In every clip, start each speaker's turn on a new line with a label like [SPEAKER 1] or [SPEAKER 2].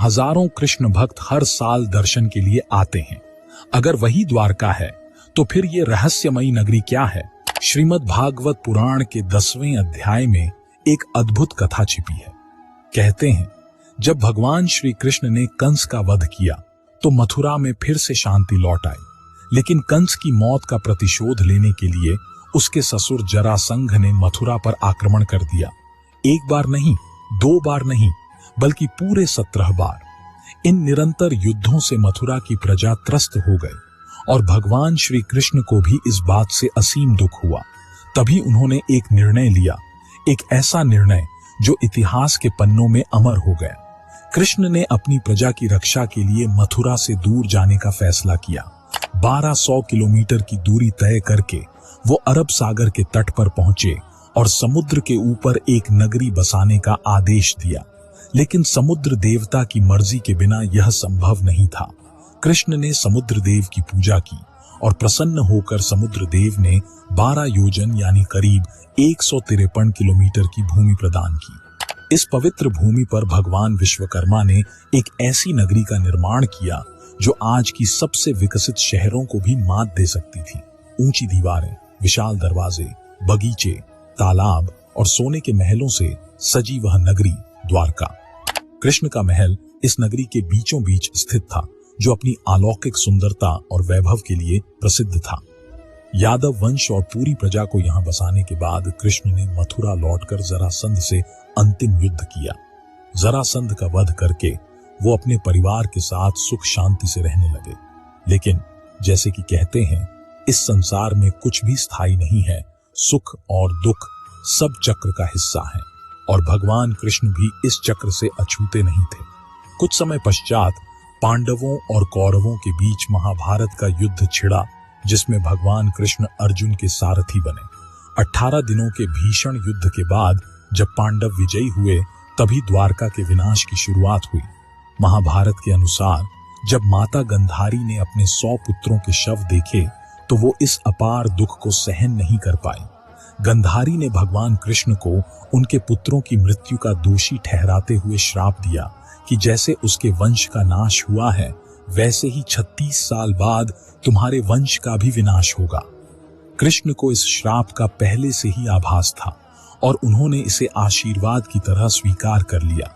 [SPEAKER 1] हजारों कृष्ण भक्त हर साल दर्शन के लिए आते हैं। अगर वही द्वारका है तो फिर ये रहस्यमयी नगरी क्या है? श्रीमद् भागवत पुराण के 10वें अध्याय में एक अद्भुत कथा छिपी है। कहते हैं, जब भगवान श्री कृष्ण ने कंस का वध किया तो मथुरा में फिर से शांति लौट आई। लेकिन कंस की मौत का प्रतिशोध लेने के लिए उसके ससुर जरासंध ने मथुरा पर आक्रमण कर दिया। एक बार नहीं, 2 बार नहीं, बल्कि पूरे 17 बार। इन निरंतर युद्धों से मथुरा की प्रजा त्रस्त हो गई और भगवान श्री कृष्ण को भी इस बात से असीम दुख हुआ। तभी उन्होंने एक निर्णय लिया, एक ऐसा निर्णय जो इतिहास के पन्नों में अमर हो गया। कृष्ण ने अपनी प्रजा की रक्षा के लिए मथुरा से दूर जाने का फैसला किया। 1200 किलोमीटर की दूरी तय करके वो अरब सागर के तट पर पहुंचे और समुद्र के ऊपर एक नगरी बसाने का आदेश दिया। लेकिन समुद्र देवता की मर्जी के बिना यह संभव नहीं था। कृष्ण ने समुद्र देव की पूजा की और प्रसन्न होकर समुद्र देव ने 12 योजन यानी करीब 153 किलोमीटर की भूमि प्रदान की। इस पवित्र भूमि पर भगवान विश्वकर्मा ने एक ऐसी नगरी का निर्माण किया जो आज की सबसे विकसित शहरों को भी मात दे सकती थी। ऊंची दीवारें, विशाल दरवाजे, बगीचे, तालाब और सोने के महलों से सजी वह नगरी द्वारका। कृष्ण का महल इस नगरी के बीचों बीच स्थित था, जो अपनी अलौकिक सुंदरता और वैभव के लिए प्रसिद्ध था। यादव वंश और पूरी प्रजा को यहां बसाने के बाद कृष्ण ने मथुरा लौटकर जरासंध से अंतिम युद्ध किया। जरासंध का वध करके वो अपने परिवार के साथ सुख शांति से रहने लगे। लेकिन जैसे कि कहते हैं, इस संसार में कुछ भी स्थायी नहीं है। सुख और दुख सब चक्र का हिस्सा है और भगवान कृष्ण भी इस चक्र से अछूते नहीं थे। कुछ समय पश्चात पांडवों और कौरवों के बीच महाभारत का युद्ध छिड़ा, जिसमें भगवान कृष्ण अर्जुन के सारथी बने। 18 दिनों के भीषण युद्ध के बाद जब पांडव विजयी हुए, तभी द्वारका के विनाश की शुरुआत हुई। महाभारत के अनुसार जब माता गंधारी ने अपने 100 पुत्रों के शव देखे तो वो इस अपार दुख को सहन नहीं कर पाई। गंधारी ने भगवान कृष्ण को उनके पुत्रों की मृत्यु का दोषी ठहराते हुए श्राप दिया कि जैसे उसके वंश का नाश हुआ है, वैसे ही 36 साल बाद तुम्हारे वंश का भी विनाश होगा। कृष्ण को इस श्राप का पहले से ही आभास था और उन्होंने इसे आशीर्वाद की तरह स्वीकार कर लिया।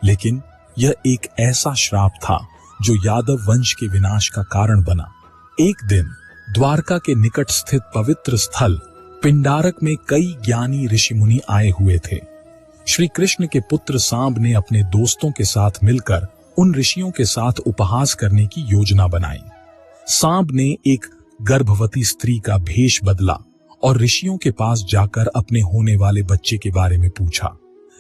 [SPEAKER 1] लेकिन यह एक ऐसा श्राप था जो यादव वंश के विनाश का कारण बना। एक दिन द्वारका के निकट स्थित पवित्र स्थल पिंडारक में कई ज्ञानी ऋषि मुनि आए हुए थे। श्री कृष्ण के पुत्र सांब ने अपने दोस्तों के साथ मिलकर उन ऋषियों के साथ उपहास करने की योजना बनाई। सांब ने एक गर्भवती स्त्री का भेष बदला और ऋषियों के पास जाकर अपने होने वाले बच्चे के बारे में पूछा।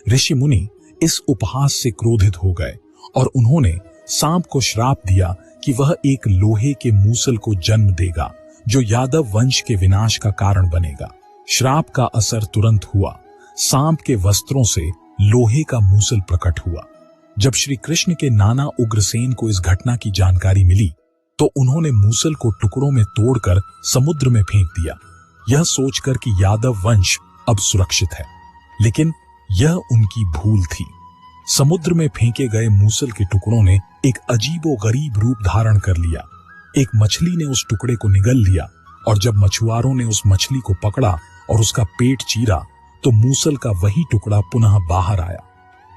[SPEAKER 1] ऋषि मुनि इस उपहास से क्रोधित हो गए और उन्होंने सांप को श्राप दिया कि वह एक लोहे के मूसल को जन्म देगा जो यादव वंश के विनाश का कारण बनेगा। श्राप का असर तुरंत हुआ। सांप के वस्त्रों से लोहे का मूसल प्रकट हुआ। जब श्री कृष्ण के नाना उग्रसेन को इस घटना की जानकारी मिली तो उन्होंने मूसल को टुकड़ों में तोड़कर समुद्र में फेंक दिया, यह सोचकर कि यादव वंश अब सुरक्षित है। लेकिन यह उनकी भूल थी। समुद्र में फेंके गए मूसल के टुकड़ों ने एक अजीबोगरीब रूप धारण कर लिया। एक मछली ने उस टुकड़े को निगल लिया और जब मछुआरों ने उस मछली को पकड़ा और उसका पेट चीरा तो मूसल का वही टुकड़ा पुनः बाहर आया।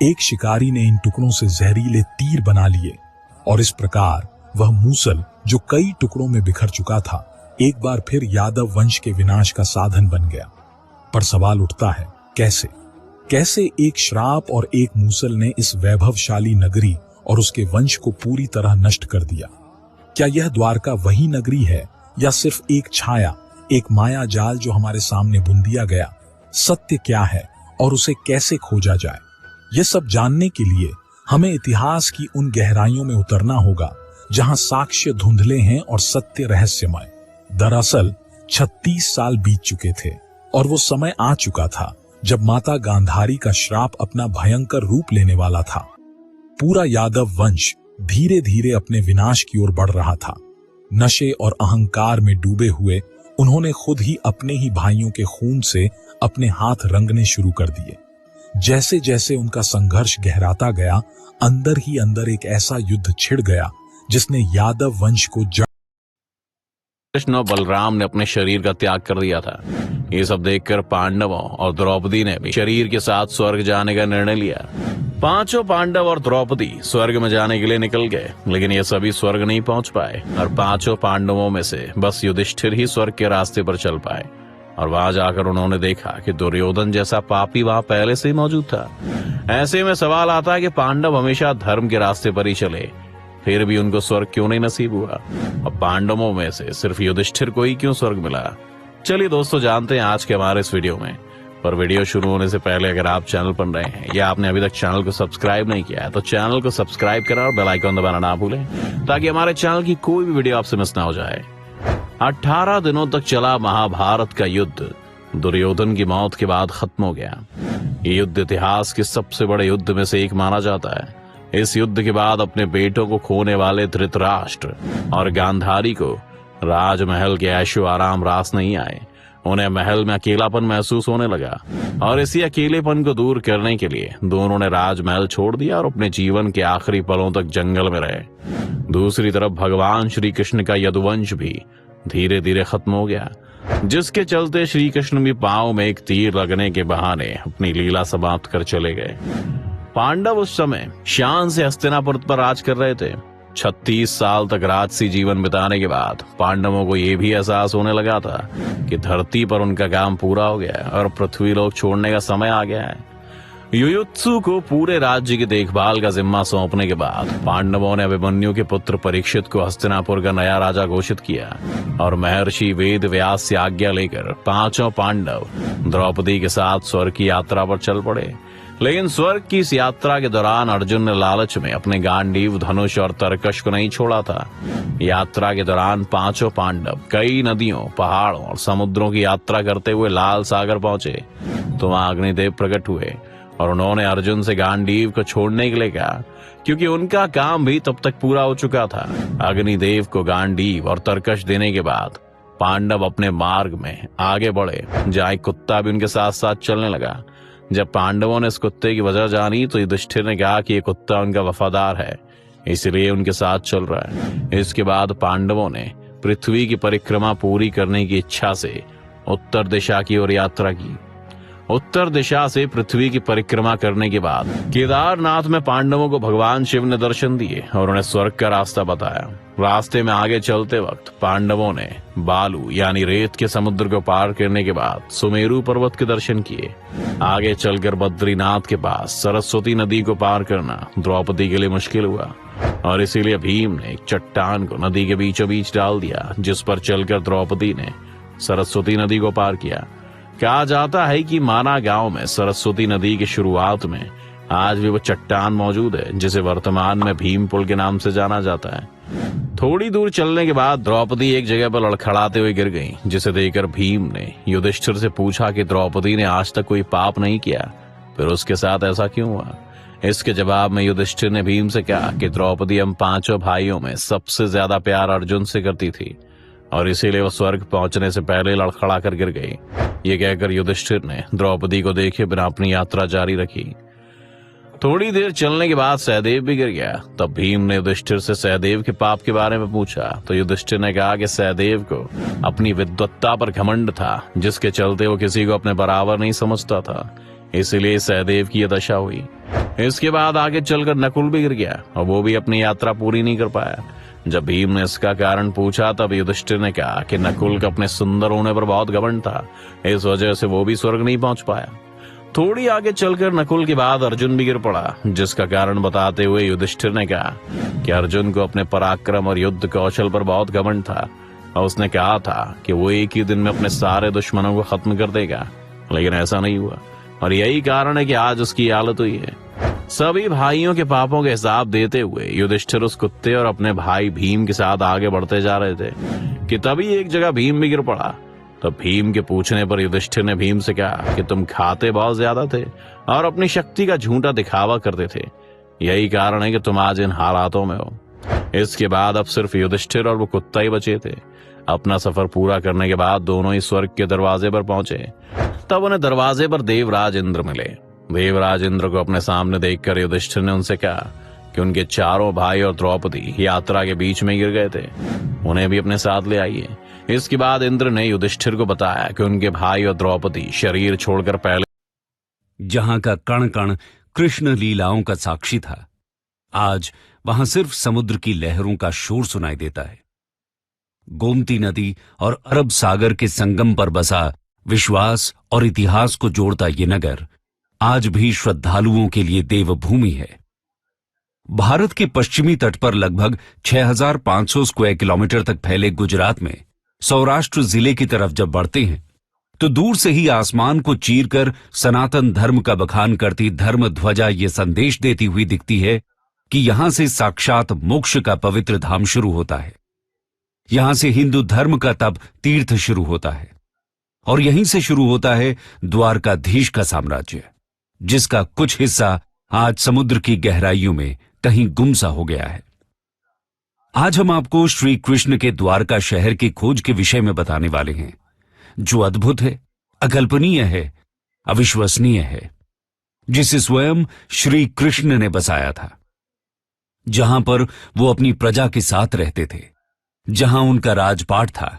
[SPEAKER 1] एक शिकारी ने इन टुकड़ों से जहरीले तीर बना लिए और इस प्रकार वह मूसल जो कई टुकड़ों में बिखर चुका था, एक बार फिर यादव वंश के विनाश का साधन बन गया। पर सवाल उठता है, कैसे एक श्राप और एक मूसल ने इस वैभवशाली नगरी और उसके वंश को पूरी तरह नष्ट कर दिया? क्या यह द्वारका वही नगरी है या सिर्फ एक छाया, एक माया जाल जो हमारे सामने बुन दिया गया? सत्य क्या है और उसे कैसे खोजा जाए? यह सब जानने के लिए हमें इतिहास की उन गहराइयों में उतरना होगा जहां साक्ष्य धुंधले हैं और सत्य रहस्यमय। दरअसल 36 साल बीत चुके थे और वो समय आ चुका था जब माता गांधारी का श्राप अपना भयंकर रूप लेने वाला था। पूरा यादव वंश धीरे धीरे अपने विनाश की ओर बढ़ रहा था। नशे और अहंकार में डूबे हुए उन्होंने खुद ही अपने ही भाइयों के खून से अपने हाथ रंगने शुरू कर दिए। जैसे जैसे उनका संघर्ष गहराता गया, अंदर ही अंदर एक ऐसा युद्ध छिड़ गया जिसने यादव वंश को
[SPEAKER 2] कृष्ण और बलराम ने अपने शरीर का त्याग कर दिया था। ये सब देखकर पांडवों और द्रौपदी ने भी शरीर के साथ स्वर्ग जाने का निर्णय लिया। पांचों पांडव और द्रौपदी स्वर्ग में जाने के लिए निकल गए, लेकिन ये सभी स्वर्ग नहीं पहुंच पाए और पांचों पांडवों में से बस युधिष्ठिर ही स्वर्ग के रास्ते पर चल पाए। और वहां जाकर उन्होंने देखा कि दुर्योधन जैसा पापी वहां पहले से ही मौजूद था। ऐसे में सवाल आता है कि पांडव हमेशा धर्म के रास्ते पर ही चले, फिर भी उनको स्वर्ग क्यों नहीं नसीब हुआ? और पांडवों में से सिर्फ युधिष्ठिर को ही क्यों स्वर्ग मिला? चलिए दोस्तों, जानते हैं आज के हमारे इस वीडियो में। पर वीडियो शुरू होने से पहले अगर आप चैनल पर नए हैं या आपने अभी तक चैनल को सब्सक्राइब नहीं किया है तो चैनल को सब्सक्राइब करें और बेल आइकन दबाना ना भूलें, ताकि हमारे चैनल की कोई भी वीडियो आपसे मिस ना हो जाए। 18 दिनों तक चला महाभारत का युद्ध दुर्योधन की मौत के बाद खत्म हो गया। ये युद्ध इतिहास के सबसे बड़े युद्ध में से एक माना जाता है। इस युद्ध के बाद अपने बेटों को खोने वाले धृतराष्ट्र और गांधारी को राजमहल के ऐशो आराम रास नहीं आए। उन्हें महल में अकेलापन महसूस होने लगा और इसी अकेलेपन को दूर करने के लिए दोनों ने राजमहल छोड़ दिया और अपने जीवन के आखिरी पलों तक जंगल में रहे। दूसरी तरफ भगवान श्री कृष्ण का यदुवंश भी धीरे धीरे खत्म हो गया, जिसके चलते श्री कृष्ण भी पांव में एक तीर लगने के बहाने अपनी लीला समाप्त कर चले गए। पांडव उस समय शान से हस्तिनापुर पर राज कर रहे थे। 36 साल तक राजसी जीवन बिताने के बाद पांडवों को यह भी एहसास होने लगा था कि धरती पर उनका काम पूरा हो गया है और पृथ्वी लोक छोड़ने का समय आ गया है। युयुत्सु को पूरे राज्य की देखभाल का जिम्मा सौंपने के बाद पांडवों ने अभिमन्यु के पुत्र परीक्षित को हस्तिनापुर का नया राजा घोषित किया और महर्षि वेद व्यास से आज्ञा लेकर पांचों पांडव द्रौपदी के साथ स्वर्ग की यात्रा पर चल पड़े। लेकिन स्वर्ग की इस यात्रा के दौरान अर्जुन ने लालच में अपने गांडीव, धनुष और तरकश को नहीं छोड़ा था। यात्रा के दौरान पांचों पांडव कई नदियों, पहाड़ों और समुद्रों की यात्रा करते हुए लाल सागर पहुंचे तो वहां अग्निदेव प्रकट हुए और उन्होंने अर्जुन से गांडीव को छोड़ने के लिए कहा, क्योंकि उनका काम भी तब तक पूरा हो चुका था। अग्निदेव को गांडीव और तरकश देने के बाद पांडव अपने मार्ग में आगे बढ़े, जहाँ एक कुत्ता भी उनके साथ साथ चलने लगा। जब पांडवों ने इस कुत्ते की वजह जानी तो युधिष्ठिर ने कहा कि ये कुत्ता उनका वफादार है, इसलिए उनके साथ चल रहा है। इसके बाद पांडवों ने पृथ्वी की परिक्रमा पूरी करने की इच्छा से उत्तर दिशा की ओर यात्रा की। उत्तर दिशा से पृथ्वी की परिक्रमा करने के बाद केदारनाथ में पांडवों को भगवान शिव ने दर्शन दिए और उन्हें स्वर्ग का रास्ता बताया। रास्ते में आगे चलते वक्त पांडवों ने बालू यानी रेत के समुद्र को पार करने के बाद सुमेरु पर्वत के दर्शन किए। आगे चलकर बद्रीनाथ के पास सरस्वती नदी को पार करना द्रौपदी के लिए मुश्किल हुआ और इसीलिए भीम ने एक चट्टान को नदी के बीचों बीच डाल दिया, जिस पर चलकर द्रौपदी ने सरस्वती नदी को पार किया। कहा जाता है कि माना गांव में सरस्वती नदी की शुरुआत में आज भी वो चट्टान मौजूद है, जिसे वर्तमान में भीम पुल के नाम से जाना जाता है। थोड़ी दूर चलने के बाद द्रौपदी एक जगह पर लड़खड़ाते हुए गिर गई, जिसे देखकर भीम ने युधिष्ठिर से पूछा कि द्रौपदी ने आज तक कोई पाप नहीं किया, फिर उसके साथ ऐसा क्यों हुआ? इसके जवाब में युधिष्ठिर ने भीम से कहा कि द्रौपदी हम पांचों भाइयों में सबसे ज्यादा प्यार अर्जुन से करती थी और इसीलिए वो स्वर्ग पहुंचने से पहले लड़खड़ा कर गिर गई। ये कहकर युधिष्ठिर ने द्रौपदी को देखे बिना अपनी यात्रा जारी रखी। थोड़ी देर चलने के बाद सहदेव भी गिर गया। तब भीम ने युधिष्ठिर से सहदेव के पाप के बारे में पूछा तो युधिष्ठिर ने कहा कि सहदेव को अपनी विद्वत्ता पर घमंड था, जिसके चलते वो किसी को अपने बराबर नहीं समझता था, इसलिए सहदेव की यह दशा हुई। इसके बाद आगे चलकर नकुल भी गिर गया और वो भी अपनी यात्रा पूरी नहीं कर पाया। जब भीम ने इसका कारण पूछा तब युधिष्ठिर ने कहा कि नकुल का अपने सुंदर होने पर बहुत घमंड था, इस वजह से वो भी स्वर्ग नहीं पहुंच पाया। थोड़ी आगे चलकर नकुल के बाद अर्जुन भी गिर पड़ा, जिसका कारण बताते हुए युधिष्ठिर ने कहा कि अर्जुन को अपने पराक्रम और युद्ध कौशल पर बहुत घमंड था और उसने कहा था कि वो एक ही दिन में अपने सारे दुश्मनों को खत्म कर देगा, लेकिन ऐसा नहीं हुआ और यही कारण है कि आज उसकी हालत हुई है। सभी भाइयों के पापों के हिसाब देते हुए युधिष्ठिर उस कुत्ते और अपने भाई भीम के साथ आगे बढ़ते जा रहे थे कि तभी एक जगह भीम भी गिर पड़ा। तो भीम के पूछने पर युधिष्ठिर ने भीम से कहा कि तुम खाते बहुत ज्यादा थे और अपनी शक्ति का झूठा दिखावा करते थे, यही कारण है कि तुम आज इन हालातों में हो। इसके बाद अब सिर्फ युधिष्ठिर और वो कुत्ता ही बचे थे। अपना सफर पूरा करने के बाद दोनों ही स्वर्ग के दरवाजे पर पहुंचे। तब उन्हें दरवाजे पर देवराज इंद्र मिले। देवराज इंद्र को अपने सामने देखकर युधिष्ठिर ने उनसे कहा कि उनके चारों भाई और द्रौपदी यात्रा के बीच में गिर गए थे, उन्हें भी अपने साथ ले आइए। इसके बाद इंद्र ने युधिष्ठिर को बताया कि उनके भाई और द्रौपदी शरीर छोड़कर पहले
[SPEAKER 3] जहां का कण कण कृष्ण लीलाओं का साक्षी था, आज वहां सिर्फ समुद्र की लहरों का शोर सुनाई देता है। गोमती नदी और अरब सागर के संगम पर बसा विश्वास और इतिहास को जोड़ता ये नगर आज भी श्रद्धालुओं के लिए देवभूमि है। भारत के पश्चिमी तट पर लगभग 6,500 स्क्वायर किलोमीटर तक फैले गुजरात में सौराष्ट्र जिले की तरफ जब बढ़ते हैं तो दूर से ही आसमान को चीरकर सनातन धर्म का बखान करती धर्म ध्वजा ये संदेश देती हुई दिखती है कि यहां से साक्षात मोक्ष का पवित्र धाम शुरू होता है। यहां से हिंदू धर्म का तप तीर्थ शुरू होता है और यहीं से शुरू होता है द्वारकाधीश का साम्राज्य, जिसका कुछ हिस्सा आज समुद्र की गहराइयों में कहीं गुमसा हो गया है। आज हम आपको श्री कृष्ण के द्वारका शहर की खोज के विषय में बताने वाले हैं, जो अद्भुत है, अकल्पनीय है, अविश्वसनीय है, जिसे स्वयं श्री कृष्ण ने बसाया था, जहां पर वो अपनी प्रजा के साथ रहते थे, जहां उनका राजपाट था।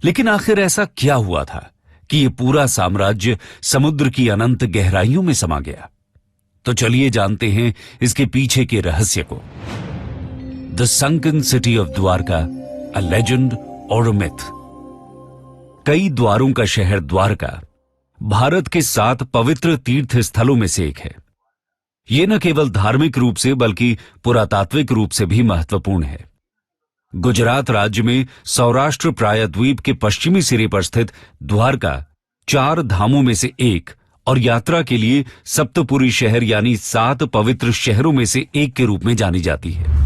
[SPEAKER 3] लेकिन आखिर ऐसा क्या हुआ था कि ये पूरा साम्राज्य समुद्र की अनंत गहराइयों में समा गया? तो चलिए जानते हैं इसके पीछे के रहस्य को। The sunken city of Dwarka, a legend और अ मिथ। कई द्वारों का शहर द्वारका भारत के 7 पवित्र तीर्थ स्थलों में से एक है। यह न केवल धार्मिक रूप से बल्कि पुरातात्विक रूप से भी महत्वपूर्ण है। गुजरात राज्य में सौराष्ट्र प्रायद्वीप के पश्चिमी सिरे पर स्थित द्वारका 4 धामों में से एक और यात्रा के लिए सप्तपुरी शहर यानी 7 पवित्र शहरों में से एक के रूप में जानी जाती है।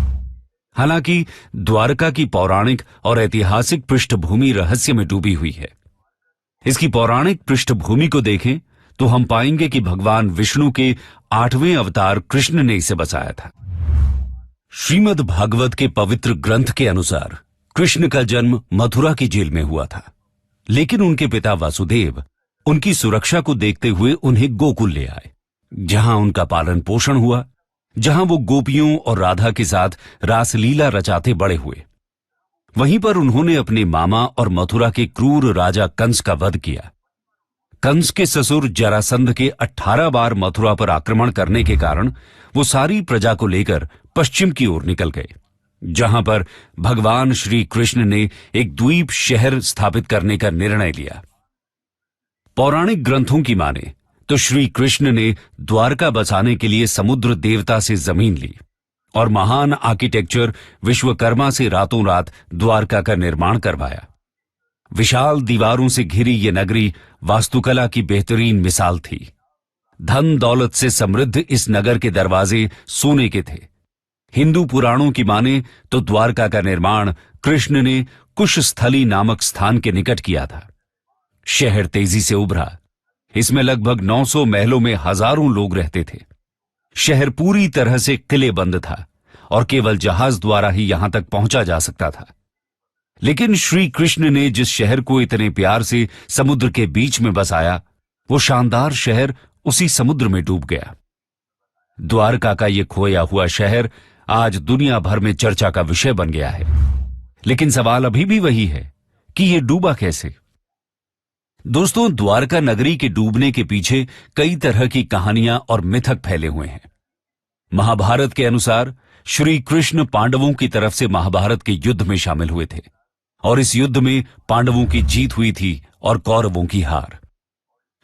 [SPEAKER 3] हालांकि द्वारका की पौराणिक और ऐतिहासिक पृष्ठभूमि रहस्य में डूबी हुई है। इसकी पौराणिक पृष्ठभूमि को देखें तो हम पाएंगे कि भगवान विष्णु के 8वें अवतार कृष्ण ने इसे बसाया था। श्रीमद् भागवत के पवित्र ग्रंथ के अनुसार कृष्ण का जन्म मथुरा की जेल में हुआ था, लेकिन उनके पिता वासुदेव उनकी सुरक्षा को देखते हुए उन्हें गोकुल ले आए, जहां उनका पालन पोषण हुआ, जहां वो गोपियों और राधा के साथ रासलीला रचाते बड़े हुए। वहीं पर उन्होंने अपने मामा और मथुरा के क्रूर राजा कंस का वध किया। कंस के ससुर जरासंध के 18 बार मथुरा पर आक्रमण करने के कारण वो सारी प्रजा को लेकर पश्चिम की ओर निकल गए, जहां पर भगवान श्री कृष्ण ने एक द्वीप शहर स्थापित करने का निर्णय लिया। पौराणिक ग्रंथों की माने तो श्री कृष्ण ने द्वारका बसाने के लिए समुद्र देवता से जमीन ली और महान आर्किटेक्चर विश्वकर्मा से रातों रात द्वारका का निर्माण करवाया। विशाल दीवारों से घिरी ये नगरी वास्तुकला की बेहतरीन मिसाल थी। धन दौलत से समृद्ध इस नगर के दरवाजे सोने के थे। हिंदू पुराणों की माने तो द्वारका का निर्माण कृष्ण ने कुशस्थली नामक स्थान के निकट किया था। शहर तेजी से उभरा। इसमें लगभग 900 महलों में हजारों लोग रहते थे। शहर पूरी तरह से किलेबंद था और केवल जहाज द्वारा ही यहां तक पहुंचा जा सकता था। लेकिन श्री कृष्ण ने जिस शहर को इतने प्यार से समुद्र के बीच में बसाया, वो शानदार शहर उसी समुद्र में डूब गया। द्वारका का ये खोया हुआ शहर आज दुनिया भर में चर्चा का विषय बन गया है। लेकिन सवाल अभी भी वही है कि ये डूबा कैसे? दोस्तों, द्वारका नगरी के डूबने के पीछे कई तरह की कहानियां और मिथक फैले हुए हैं। महाभारत के अनुसार श्री कृष्ण पांडवों की तरफ से महाभारत के युद्ध में शामिल हुए थे और इस युद्ध में पांडवों की जीत हुई थी और कौरवों की हार।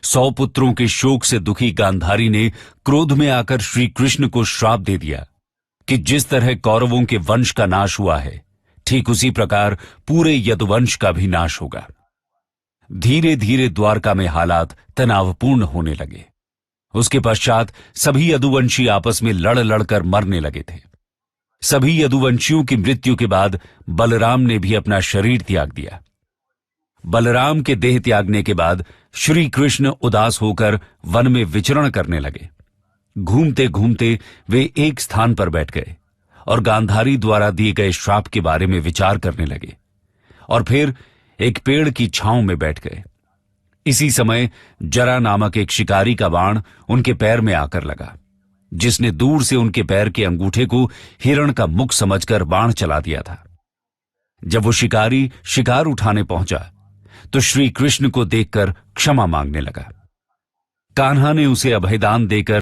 [SPEAKER 3] 100 पुत्रों के शोक से दुखी गांधारी ने क्रोध में आकर श्री कृष्ण को श्राप दे दिया कि जिस तरह कौरवों के वंश का नाश हुआ है, ठीक उसी प्रकार पूरे यदुवंश का भी नाश होगा। धीरे धीरे द्वारका में हालात तनावपूर्ण होने लगे। उसके पश्चात सभी यदुवंशी आपस में लड़ लड़कर मरने लगे थे। सभी यदुवंशियों की मृत्यु के बाद बलराम ने भी अपना शरीर त्याग दिया। बलराम के देह त्यागने के बाद श्री कृष्ण उदास होकर वन में विचरण करने लगे। घूमते घूमते वे एक स्थान पर बैठ गए और गांधारी द्वारा दिए गए श्राप के बारे में विचार करने लगे और फिर एक पेड़ की छांव में बैठ गए। इसी समय जरा नामक एक शिकारी का बाण उनके पैर में आकर लगा, जिसने दूर से उनके पैर के अंगूठे को हिरण का मुख समझकर बाण चला दिया था। जब वो शिकारी शिकार उठाने पहुंचा तो श्री कृष्ण को देखकर क्षमा मांगने लगा। कान्हा ने उसे अभयदान देकर